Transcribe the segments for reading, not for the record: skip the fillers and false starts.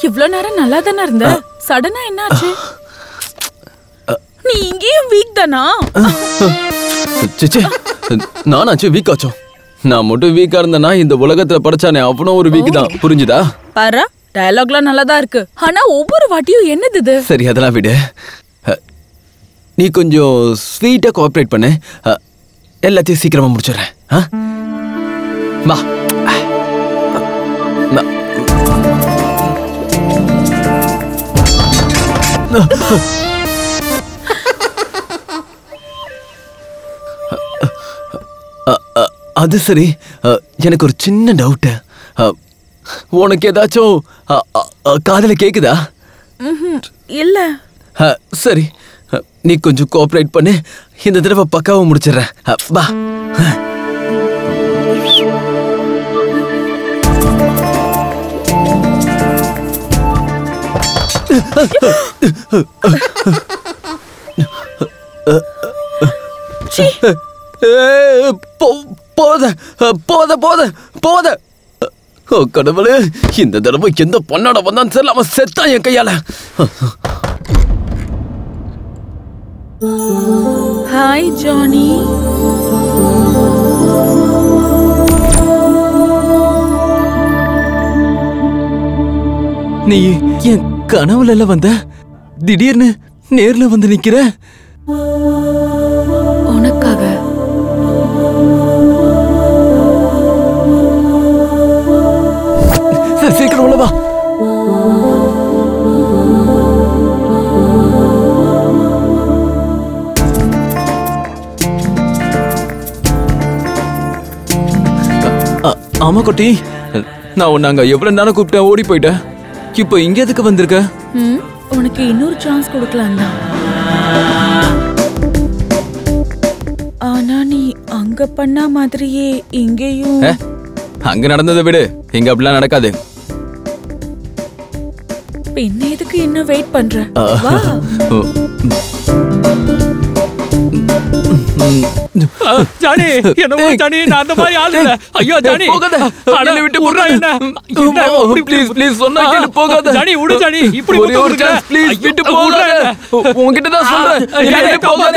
இவ்ளோ நேரம் நல்லா தானே இருந்த, சடனா என்னாச்சு? நீ இங்கேயும் வீக் தானா? சிச்சே, நானாச்சு வீக் ஆச்சோம்? நான் மட்டும் வீக்கா இருந்தேன்னா இந்த உலகத்துல படைச்சானே அவனும் ஒரு வீக் தான், புரிஞ்சுதா? பாரு, டயலாக்லாம் நல்லா தான் இருக்கு, ஆனா ஒவ்வொரு வாட்டியும் என்னது இது? சரி அதெல்லாம் விடு. நீ கொஞ்சம் ஸ்வீட்டா கோஆபரேட் பண்ணு, எல்லாத்தையும் சீக்கிரமா முடிச்சிடுறேன். வா. அது சரி, எனக்கு ஒரு சின்ன டவுட். உனக்கு ஏதாச்சும் காதுல கேக்குதா? இல்ல. சரி, நீ கொஞ்சம் கோஆபரேட் பண்ணு, இந்த தடவை பக்காவா முடிச்சிடுறேன். வா. போத போத போத போத. கடவுளே, இந்த தடவை எந்த பொண்ணாட வந்தான் தெரியல, அவன் செத்தான் என் கையால. Hi Johnny. நீ என் கனவுல வந்த, திடீர்னு நேர்ல வந்து நிக்கிற. உனக்காக. சீக்கிரம் உள்ள வா. ஆமா குட்டி, நான் உன்னை அங்க எவ்வளவு நேரம் கூப்பிட்டேன், ஓடி போயிட்டேன். இப்போ இங்க எதுக்கு வந்திருக்க? உனக்கு இன்னொரு சான்ஸ் கொடுக்கலாம் தான். ஆனா நீ அங்க பண்ண மாதிரியே இங்கேயும். அங்க நடந்ததை விடு, இங்க அப்படிலாம் நடக்காது. பின்ன எதுக்கு இன்னும் வெயிட் பண்ற? வா. ஜானி, என்ன ஜானி, நான் அந்த மாதிரி ஆளு இல்ல. ஐயோ ஜானி, போகாத, அடல விட்டு போறா. என்ன ப்ளீஸ் ப்ளீஸ் சொன்னா கேளு, போகாத. ஜானி விடு ஜானி, இப்படி ஒரே ஒரு சான்ஸ் ப்ளீஸ், விட்டு போகாத. உன்கிட்ட தான் சொல்றேன், விட்டு போகாத.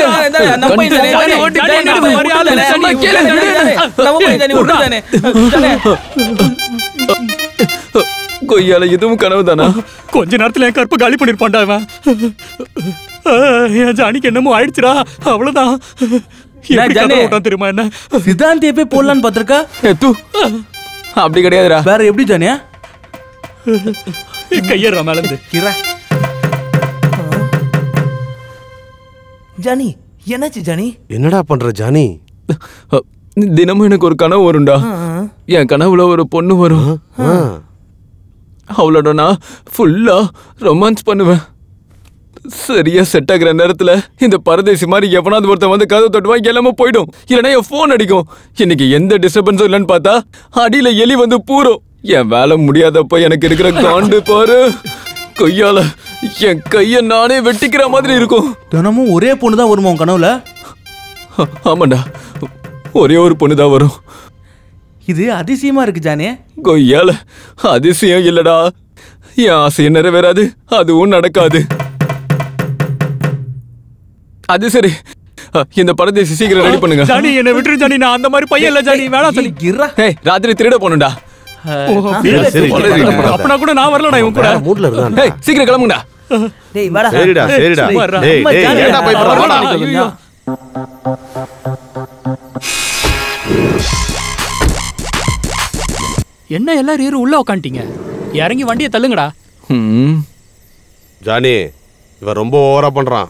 நம்ம இந்த ஜானி ஓட்டி டைம் எடுத்து மாதிரி ஆளு இல்ல. சொன்னா கேளு, நம்ம போய் ஜானி விடு ஜானி. கொய்யால இதுவும் கனவுதானா? கொஞ்ச நேரத்துல என் கற்ப காலி பண்ணிருப்பான்டா அவன். என் ஜானிக்கு என்னமோ ஆயிடுச்சுடா, அவ்வளவுதான். தெரியுமா என்ன? சித்தாந்தியை போய் போடலான்னு பாத்திருக்கா? அப்படி கிடையாதுடா. வேற எப்படி ஜானியா? கையறா மேல இருந்து. ஜானி, என்னாச்சு ஜானி? என்னடா பண்ற ஜானி? தினமும் எனக்கு ஒரு கனவு வரும்டா. என் கனவுல ஒரு பொண்ணு வரும். அவளோட நான் ஃபுல்லா ரொமான்ஸ் பண்ணுவேன். சரியா செட் ஆகிற நேரத்துல இந்த பரதேசி மாதிரி எவனாவது ஒருத்தன் வந்து கதவு தட்டுவான், எல்லாமே போயிடும். இல்லைன்னா என் போன் அடிக்கும். இன்னைக்கு எந்த டிஸ்டர்பன்ஸும் இல்லைன்னு பார்த்தா அடியில எலி வந்து பூரும். என் வேலை முடியாதப்ப எனக்கு இருக்கிற காண்டு பாரு. கொய்யால என் கைய நானே வெட்டிக்கிற மாதிரி இருக்கும். தினமும் ஒரே பொண்ணு தான் வருமா உன் கனவுல? ஆமாண்டா, ஒரே ஒரு பொண்ணு தான் வரும். இது அதிசயமா இருக்கு ஜானி. கொய்யால அதிசயம் இல்லடா, என் ஆசையும் நிறைவேறாது, அதுவும் நடக்காது. அது சரி, இந்த பரதேசி சீக்கிரம் ரெடி பண்ணுங்க. ஜானி என்ன விட்டுரு ஜானி, நான் அந்த மாதிரி பையன் இல்ல ஜானி, வேணாம் ஜானி. ஏய், ராத்திரி திருட போணும்டா. அப்பனா கூட நான் வரலடா இவன் கூட. மூட்ல இருந்தான். ஏய், சீக்கிரம் கிளம்புங்கடா. டேய் வாடா. சரிடா சரிடா. டேய் டேய் ஏன்டா போய் போறடா? என்ன எல்லாரும் உள்ள உட்காந்துட்டீங்க? இறங்கி வண்டியை தள்ளுங்கடா. ஜானி, இவன் ரொம்ப ஓவரா பண்றான்.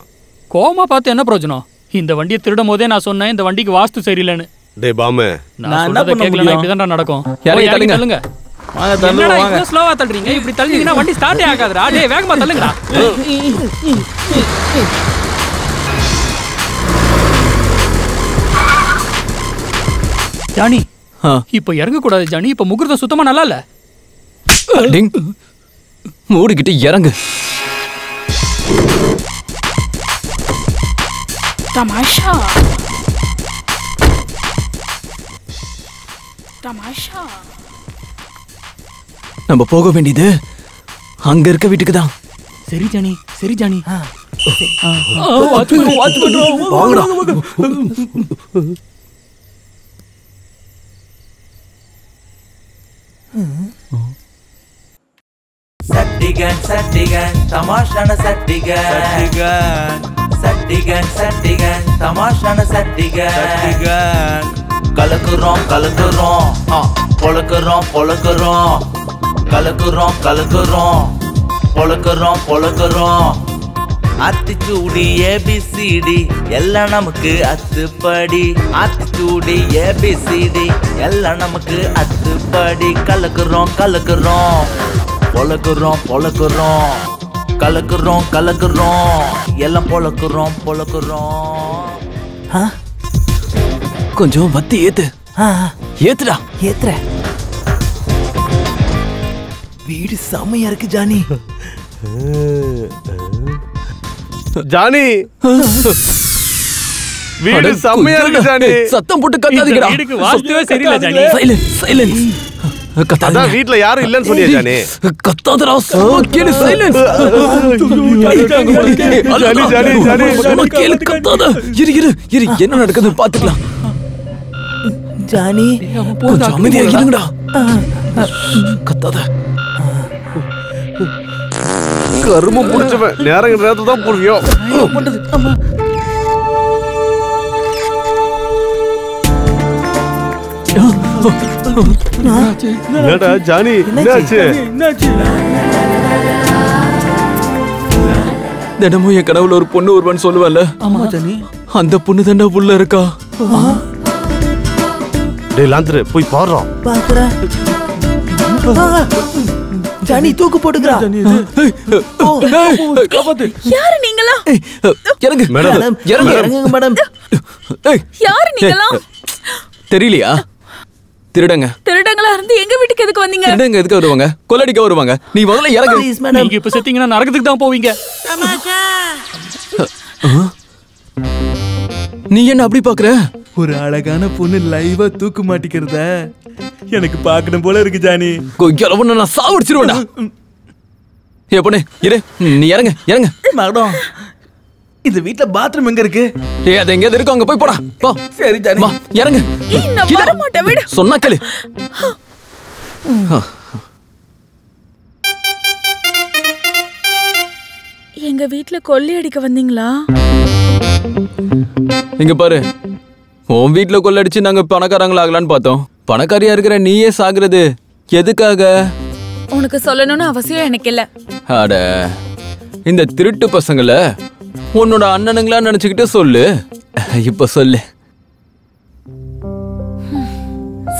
கோமா பார்த்து என்ன பிரயோஜனம்? இந்த வண்டியை திருடும் போதே நான் சொன்னேன் இந்த வண்டிக்கு வாஸ்து சரியில்லைன்னு. டேய் பாமே, நான் என்ன பண்ண முடியும்? இப்படிதான் நடக்கும். இறங்கி தள்ளுங்க. வாங்க தள்ளுங்க வாங்க. ஸ்லோவா தள்ளுறீங்க, இப்படி தள்ளிங்கன்னா வண்டி ஸ்டார்ட்டே ஆகாதுடா. டேய் வேகமா தள்ளுங்கடா. ஜானி, இப்ப இறங்க கூடாது ஜானி. இப்ப முகூர்த்தம் சுத்தமா நல்லா இல்ல. மூடிக்கிட்டு இறங்கு. தமாஷா தமாஷா. நம்ம போக வேண்டியது அங்க இருக்க வீட்டுக்கு தான். சரி ஜானி, சரி ஜானி. வாங்கடா. சட்டிகன் தமாஷான சட்டிகன் தமாஷான சட்டிகன் கலக்குறோம் பொழக்குறோம் ஆத்திச்சூடி ஏபிசிடி எல்லாம் நமக்கு அத்துப்படி. ஆத்திச்சூடி ஏபிசிடி எல்லாம் நமக்கு அத்துப்படி. கலக்குறோம் பொழக்குறோம் கலக்குறோம் எல்லாம் பொழக்குறோம். கொஞ்சம் வத்தி ஏத்துடா. ஏத்துற வீடு செம்மையா இருக்கு ஜானி. ஜானி வீடு செம்மையா இருக்கு ஜானி. சத்தம் போட்டு கத்தாதீங்கடா. வீட்டுக்கு வாஸ்துவே சரியில்லை ஜானி. சைலன்ஸ். அதான் வீட்ல யாரும் இல்லன்னு சொன்னியா ஜானி? கத்தாதடா. கேளு. சைலன்ஸ். ஜானி கேளு. கத்தாத. இரு என்ன நடக்குது பாத்துக்கலாம். ஜானி கொஞ்சம் அமைதியா இருங்கடா. கத்தாத. கரும புடிச்சவன் நேரத்துல தான் புரியும். என்னடா ஜானி என்னாச்சு? தினமும் என் கனவுல ஒரு பொண்ணு வருவான்னு சொல்லுவேன்ல, அந்த பொண்ணு தாண்டா உள்ள இருக்கா. டேய் லாந்தரு போய் பாருடா. பாக்குறேன். ஜானி தூக்கு போட்டுக்கறா. யாரு நீங்களா? இறங்கு மேடம். இறங்குங்க மேடம். யாரு நீங்களா? தெரியலையா? திருடங்களா இருந்து எங்க வீட்டுக்கு எதுக்கு வந்தீங்க? திருடங்க எதுக்கு வருவாங்க? கொள்ளடிக்க வருவாங்க. நீ முதல்ல இறங்கு. Please madam. நீங்க இப்ப செத்தீங்கன்னா நரகத்துக்கு தான் போவீங்க. நீ என்ன அப்படி பாக்குற? ஒரு அழகான பொண்ணு லைவா தூக்கு மாட்டிக்கிறத எனக்கு பார்க்கணும் போல இருக்கு ஜானி. கொய்யால நான் சாவடிச்சிருவேன்டா. ஏ பொண்ணு இரு. நீ இறங்கு. மேடம் இந்த வீட்ல பாத்ரூம் எங்க இருக்கு? ஏய் அது எங்கேயாவது இருக்கு, அங்க போய் போடா. போ. சரி ஜானி. வா இறங்கு. நான் வர மாட்டேன், விடு. சொன்னா கேளு. எங்க வீட்ல கொள்ளை அடிக்க வந்தீங்களா? இங்க பாரு, உன் வீட்டுல கொள்ளடிச்சு நாங்க பணக்காரங்களா ஆகலான்னு பார்த்தோம். பணக்காரியா இருக்கிற நீயே சாகுறது எதுக்காக? உனக்கு சொல்லணும்னு அவசியம் எனக்கு இல்ல. அட இந்த திருட்டு பசங்கள உன்னோட அண்ணனுங்களா நினைச்சுக்கிட்டு சொல்லு. இப்ப சொல்லு.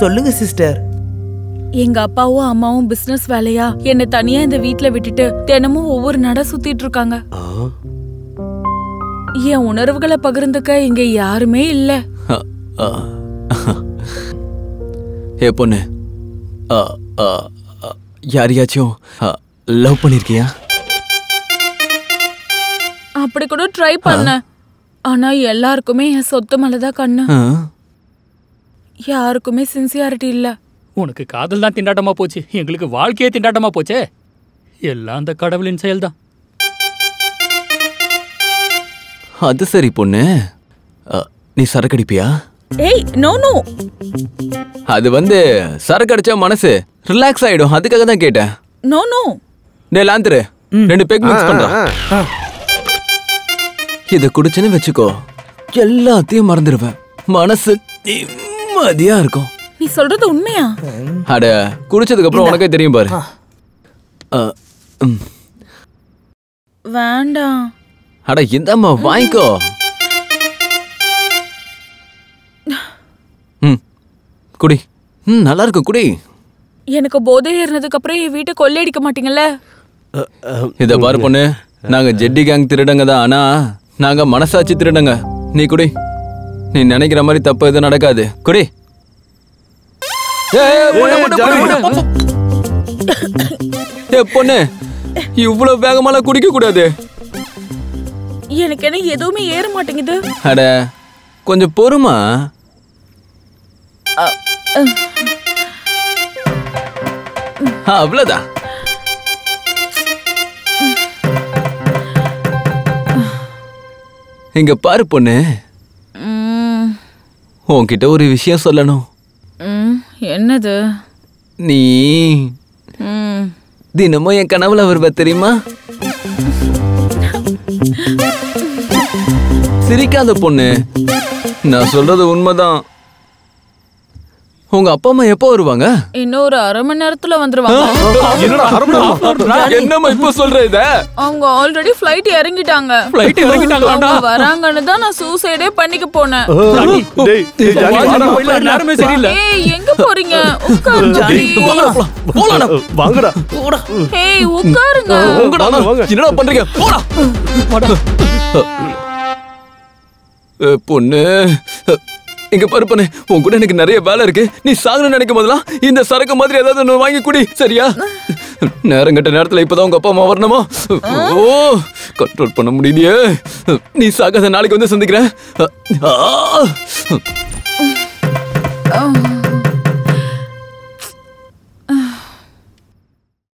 சொல்லுங்க சிஸ்டர். எங்க அப்பாவும் அம்மாவும் பிசினஸ் வேலையா என்ன தனியா இந்த வீட்ல விட்டுட்டு தினமும் ஒவ்வொரு நட சுத்திட்டு இருக்காங்க. என் உணர்வுகளை பகிர்ந்துக்க இங்க யாருமே இல்ல. ஏ பொண்ணு, யாரையாச்சும் லவ் பண்ணிருக்கியா? அப்படி கூட ட்ரை பண்ண. ஆனா எல்லாருக்குமே என் சொத்து மேலதான் கண்ணு. யாருக்குமே சின்சியாரிட்டி இல்ல. உனக்கு காதல் தான் திண்டாட்டமா போச்சு, எங்களுக்கு வாழ்க்கையே திண்டாட்டமா போச்சே. எல்லாம் அந்த கடவுளின் செயல்தான். அது சரி பொண்ணு, நீ சரக்கடிப்பியா? ஏய் நோ நோ. அது சரக்கு அடிச்சா மனசு ரிலாக்ஸ் ஆயிடும், அதுக்காக தான் கேட்டேன். No no. டேய் லாந்தரு, 2 பெக் மிக்ஸ் பண்றா. இத குடிச்சுன்னு வெச்சுக்கோ, எல்லாத்தையும் மறந்துடுவேன். மனசு நிம்மதியா இருக்கும். நீ சொல்றது உண்மையா? அட குடிச்சதுக்கு அப்புறம் உனக்கே தெரியும் பாரு. வேண்டாம். அட இந்தம்மா வாங்கிக்கோ. குடி. நல்லா இருக்கும், குடி. எனக்கு போதை ஏறினதுக்கு அப்புறம் என் வீட்டை கொள்ளையடிக்க மாட்டீங்கல்ல? இத பாரு பொண்ணு, நாங்க ஜெட்டி கேங் திருடங்க தான், ஆனா நாங்க மனசாட்சி திருடங்க. நீ குடி. நீ நினைக்கிற மாதிரி தப்பு எதுவும் நடக்காது. குடி. பொண்ணு இவ்வளவு வேகமால குடிக்க கூடாது. எனக்கு என்ன எதுவுமே ஏற மாட்டேங்குது. அட கொஞ்சம் பொறுமா. அவ்வளவுதான். இங்க பாரு பொண்ணு, உன்கிட்ட ஒரு விஷயம் சொல்லணும். என்னது? நீ தினமும் என் கனவுல வருவ தெரியுமா? சிரிக்காத பொண்ணு, நான் சொல்றது உண்மைதான். உங்க அப்பா அம்மா எப்போ வருவாங்க? இன்னும் ஒரு 1/2 மணி நேரத்துல வந்துருவாங்க. என்னடா அரை மணி நேரமா? என்னம்மா இப்போ சொல்ற இத? அவங்க ஆல்ரெடி ஃளைட் இறங்கிட்டாங்க. ஃளைட் இறங்கிட்டாங்களாடா? அவங்க வராங்கன்னு தான் நான் சூசைடே பண்ணிக்க போனேன். டேய் ஜானி வாடா. நேரமே சரியில்லை. ஏய் எங்க போறீங்க? உட்காருங்க. போடா. வாங்கடா. ஏய் உட்காருங்க. வாங்க. என்னடா பண்றீங்க? போடா. பொண்ணு, இங்க பாரு பொண்ணு, உன் கூட எனக்கு நிறைய வேலை இருக்கு. நீ சாகணும்னு நினைக்கும் போதெல்லாம் இந்த சரக்கு மாதிரி ஏதாவது ஒன்று வாங்கி குடி, சரியா? நேரம் கட்ட நேரத்துல இப்பதான் உங்க அப்பா அம்மா வரணுமா? ஓ, கண்ட்ரோல் பண்ண முடியலையே. நீ சாகாத நாளைக்கு வந்து சந்திக்கிறேன்.